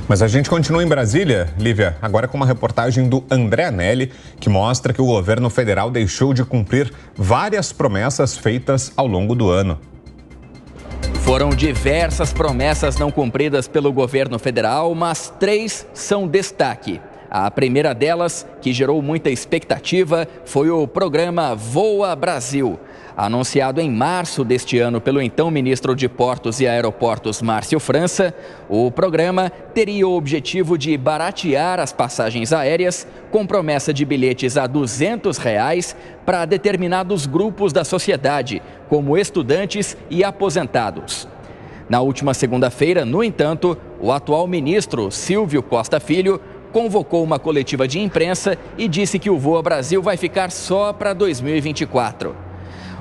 Mas a gente continua em Brasília, Lívia, agora com uma reportagem do André Anelli, que mostra que o governo federal deixou de cumprir várias promessas feitas ao longo do ano. Foram diversas promessas não cumpridas pelo governo federal, mas 3 são destaque. A primeira delas, que gerou muita expectativa, foi o programa Voa Brasil. Anunciado em março deste ano pelo então ministro de Portos e Aeroportos, Márcio França, o programa teria o objetivo de baratear as passagens aéreas com promessa de bilhetes a R$ 200 para determinados grupos da sociedade, como estudantes e aposentados. Na última segunda-feira, no entanto, o atual ministro Silvio Costa Filho convocou uma coletiva de imprensa e disse que o Voa Brasil vai ficar só para 2024.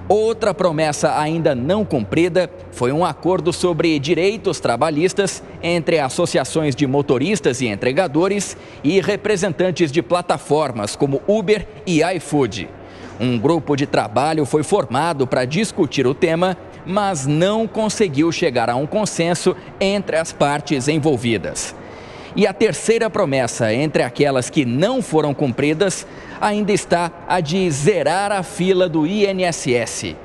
Outra promessa ainda não cumprida foi um acordo sobre direitos trabalhistas entre associações de motoristas e entregadores e representantes de plataformas como Uber e iFood. Um grupo de trabalho foi formado para discutir o tema, mas não conseguiu chegar a um consenso entre as partes envolvidas. E a terceira promessa, entre aquelas que não foram cumpridas, ainda está a de zerar a fila do INSS.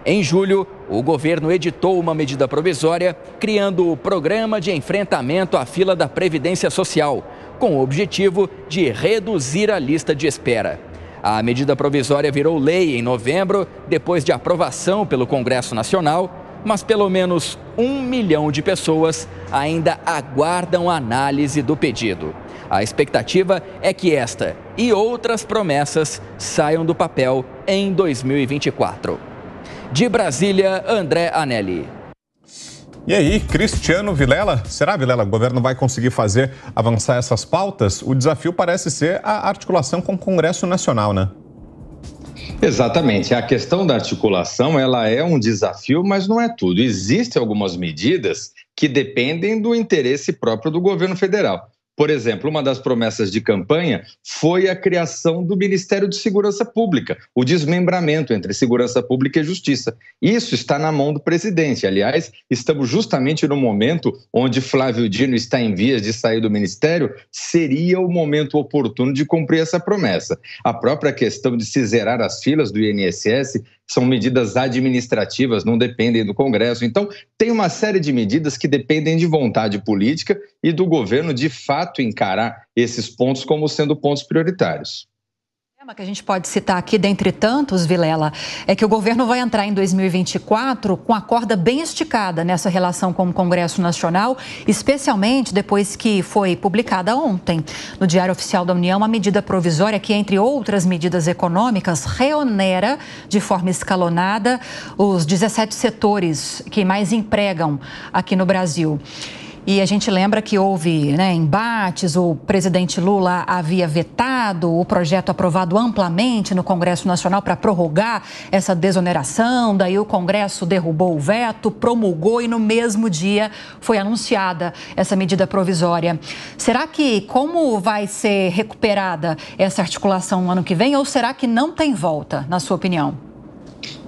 Em julho, o governo editou uma medida provisória criando o Programa de Enfrentamento à Fila da Previdência Social, com o objetivo de reduzir a lista de espera. A medida provisória virou lei em novembro, depois de aprovação pelo Congresso Nacional, mas pelo menos 1 milhão de pessoas ainda aguardam a análise do pedido. A expectativa é que esta e outras promessas saiam do papel em 2024. De Brasília, André Anelli. E aí, Cristiano Vilela? Será, Vilela, o governo vai conseguir fazer avançar essas pautas? O desafio parece ser a articulação com o Congresso Nacional, né? Exatamente. A questão da articulação, ela é um desafio, mas não é tudo. Existem algumas medidas que dependem do interesse próprio do governo federal. Por exemplo, uma das promessas de campanha foi a criação do Ministério de Segurança Pública, o desmembramento entre Segurança Pública e Justiça. Isso está na mão do presidente. Aliás, estamos justamente no momento onde Flávio Dino está em vias de sair do ministério, seria o momento oportuno de cumprir essa promessa. A própria questão de se zerar as filas do INSS são medidas administrativas, não dependem do Congresso. Então, tem uma série de medidas que dependem de vontade política e do governo, de fato, encarar esses pontos como sendo pontos prioritários. O tema que a gente pode citar aqui, dentre tantos, Vilela, é que o governo vai entrar em 2024 com a corda bem esticada nessa relação com o Congresso Nacional, especialmente depois que foi publicada ontem no Diário Oficial da União uma medida provisória que, entre outras medidas econômicas, reonera de forma escalonada os 17 setores que mais empregam aqui no Brasil. E a gente lembra que houve embates, o presidente Lula havia vetado o projeto aprovado amplamente no Congresso Nacional para prorrogar essa desoneração, daí o Congresso derrubou o veto, promulgou e no mesmo dia foi anunciada essa medida provisória. Será que como vai ser recuperada essa articulação no ano que vem ou será que não tem volta, na sua opinião?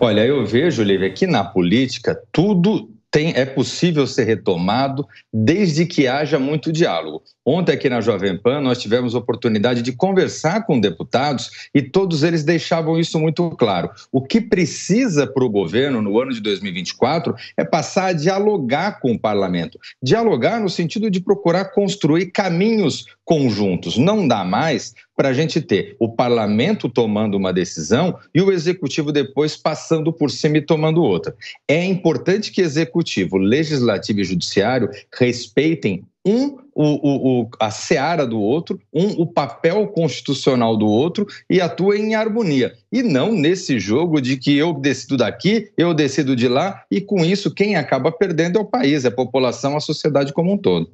Olha, eu vejo, Lívia, que na política tudo é possível ser retomado desde que haja muito diálogo. Ontem aqui na Jovem Pan nós tivemos a oportunidade de conversar com deputados e todos eles deixavam isso muito claro. O que precisa para o governo no ano de 2024 é passar a dialogar com o parlamento. Dialogar no sentido de procurar construir caminhos conjuntos. Não dá mais para a gente ter o parlamento tomando uma decisão e o executivo depois passando por cima e tomando outra. É importante que executivo, legislativo e judiciário respeitem a seara do outro, o papel constitucional do outro e atuem em harmonia. E não nesse jogo de que eu decido daqui, eu decido de lá e com isso quem acaba perdendo é o país, é a população, a sociedade como um todo.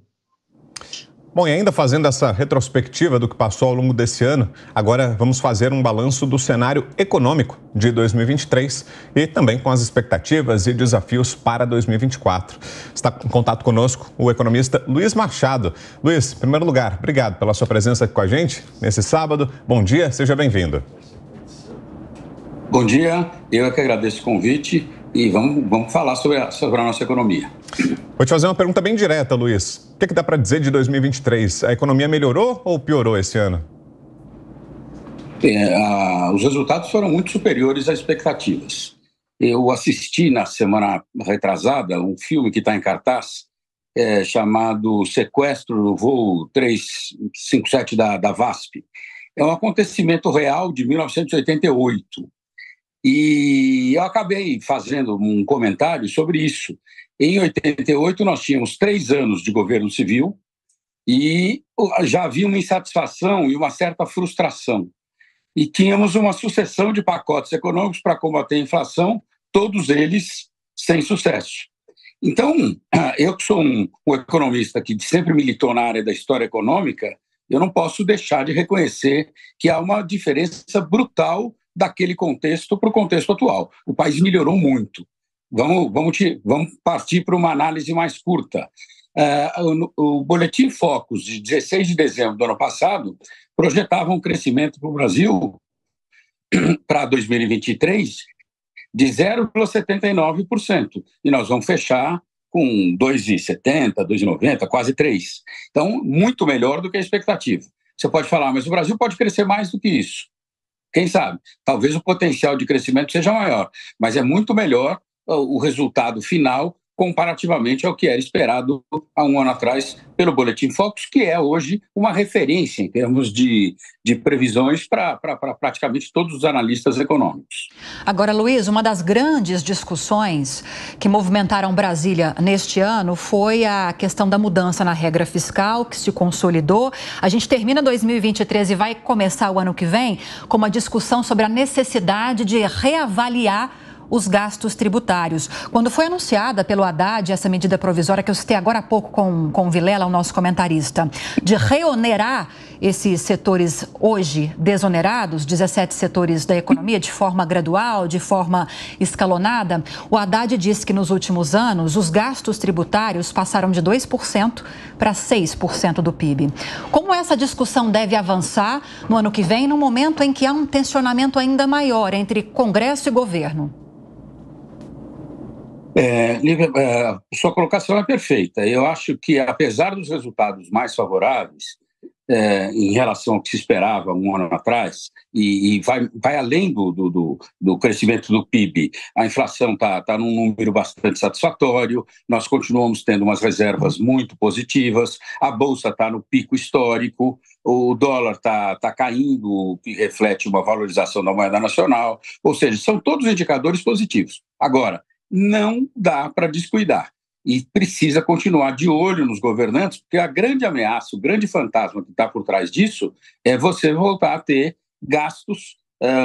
Bom, e ainda fazendo essa retrospectiva do que passou ao longo desse ano, agora vamos fazer um balanço do cenário econômico de 2023 e também com as expectativas e desafios para 2024. Está em contato conosco o economista Luiz Machado. Luiz, em primeiro lugar, obrigado pela sua presença aqui com a gente nesse sábado. Bom dia, seja bem-vindo. Bom dia, eu é que agradeço o convite e vamos falar sobre a nossa economia. Vou te fazer uma pergunta bem direta, Luiz. O que dá para dizer de 2023? A economia melhorou ou piorou esse ano? Os resultados foram muito superiores às expectativas. Eu assisti na semana retrasada um filme que está em cartaz, chamado Sequestro do Voo 357 da VASP. É um acontecimento real de 1988. E eu acabei fazendo um comentário sobre isso. Em 88, nós tínhamos 3 anos de governo civil e já havia uma insatisfação e uma certa frustração. E tínhamos uma sucessão de pacotes econômicos para combater a inflação, todos eles sem sucesso. Então, eu que sou um economista que sempre militou na área da história econômica, eu não posso deixar de reconhecer que há uma diferença brutal daquele contexto para o contexto atual. O país melhorou muito. Vamos partir para uma análise mais curta. O Boletim Focus, de 16 de dezembro do ano passado, projetava um crescimento para o Brasil para 2023 de 0,79%. E nós vamos fechar com 2,70%, 2,90%, quase 3%. Então, muito melhor do que a expectativa. Você pode falar, mas o Brasil pode crescer mais do que isso. Quem sabe? Talvez o potencial de crescimento seja maior, mas é muito melhor o resultado final comparativamente ao que era esperado há um ano atrás pelo Boletim Focus, que é hoje uma referência em termos de previsões para praticamente todos os analistas econômicos. Agora, Luiz, uma das grandes discussões que movimentaram Brasília neste ano foi a questão da mudança na regra fiscal, que se consolidou. A gente termina 2023 e vai começar o ano que vem com uma discussão sobre a necessidade de reavaliar os gastos tributários. Quando foi anunciada pelo Haddad essa medida provisória que eu citei agora há pouco com o Vilela, o nosso comentarista, de reonerar esses setores hoje desonerados, 17 setores da economia, de forma gradual, de forma escalonada, o Haddad disse que nos últimos anos os gastos tributários passaram de 2% para 6% do PIB. Como essa discussão deve avançar no ano que vem, no momento em que há um tensionamento ainda maior entre Congresso e governo? Lívia, sua colocação é perfeita. Eu acho que, apesar dos resultados mais favoráveis em relação ao que se esperava um ano atrás, e vai além do crescimento do PIB, a inflação está num número bastante satisfatório, nós continuamos tendo umas reservas muito positivas, a Bolsa está no pico histórico, o dólar está caindo, o que reflete uma valorização da moeda nacional, ou seja, são todos indicadores positivos. Agora, não dá para descuidar e precisa continuar de olho nos governantes, porque a grande ameaça, o grande fantasma que está por trás disso é você voltar a ter gastos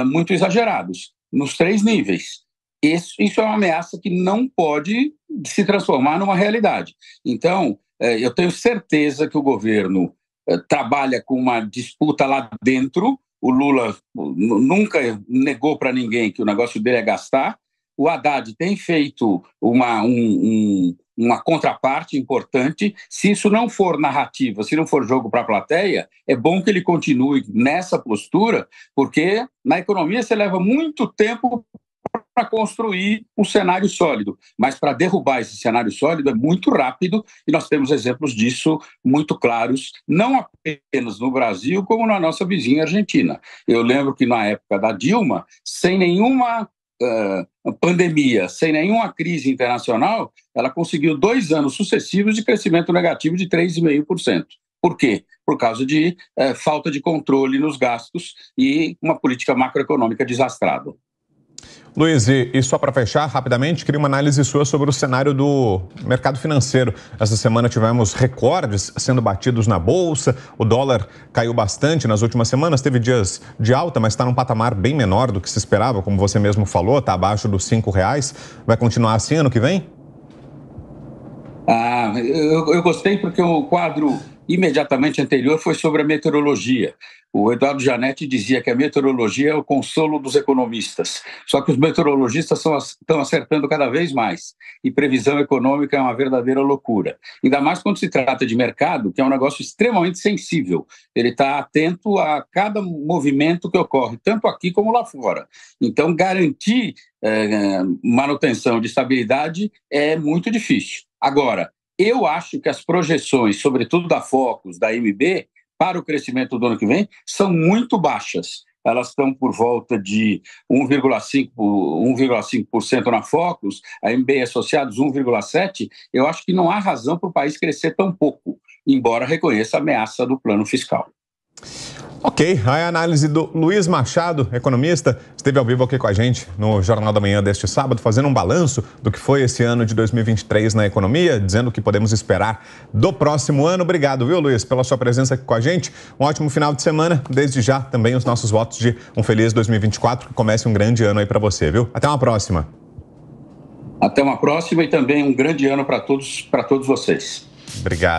muito exagerados, nos 3 níveis. Isso é uma ameaça que não pode se transformar numa realidade. Então, eu tenho certeza que o governo trabalha com uma disputa lá dentro. O Lula nunca negou para ninguém que o negócio dele é gastar. O Haddad tem feito uma contraparte importante. Se isso não for narrativa, se não for jogo para a plateia, é bom que ele continue nessa postura, porque na economia você leva muito tempo para construir um cenário sólido, mas para derrubar esse cenário sólido é muito rápido e nós temos exemplos disso muito claros, não apenas no Brasil, como na nossa vizinha Argentina. Eu lembro que na época da Dilma, sem nenhuma pandemia, sem nenhuma crise internacional, ela conseguiu 2 anos sucessivos de crescimento negativo de 3,5%. Por quê? Por causa de falta de controle nos gastos e uma política macroeconômica desastrada. Luiz, e só para fechar, rapidamente, queria uma análise sua sobre o cenário do mercado financeiro. Essa semana tivemos recordes sendo batidos na Bolsa, o dólar caiu bastante nas últimas semanas, teve dias de alta, mas está num patamar bem menor do que se esperava, como você mesmo falou, está abaixo dos R$5. Vai continuar assim ano que vem? Eu gostei porque o quadro imediatamente anterior foi sobre a meteorologia. O Eduardo Janetti dizia que a meteorologia é o consolo dos economistas. Só que os meteorologistas estão acertando cada vez mais. E previsão econômica é uma verdadeira loucura. Ainda mais quando se trata de mercado, que é um negócio extremamente sensível. Ele está atento a cada movimento que ocorre, tanto aqui como lá fora. Então, garantir manutenção de estabilidade é muito difícil. Agora, eu acho que as projeções, sobretudo da Focus, da MB, para o crescimento do ano que vem, são muito baixas. Elas estão por volta de 1,5% na Focus, a MB Associados 1,7%. Eu acho que não há razão para o país crescer tão pouco, embora reconheça a ameaça do plano fiscal. Ok, a análise do Luiz Machado, economista, esteve ao vivo aqui com a gente no Jornal da Manhã deste sábado, fazendo um balanço do que foi esse ano de 2023 na economia, dizendo o que podemos esperar do próximo ano. Obrigado, viu, Luiz, pela sua presença aqui com a gente. Um ótimo final de semana. Desde já, também os nossos votos de um feliz 2024, que comece um grande ano aí para você, viu? Até uma próxima. Até uma próxima e também um grande ano para todos vocês. Obrigado.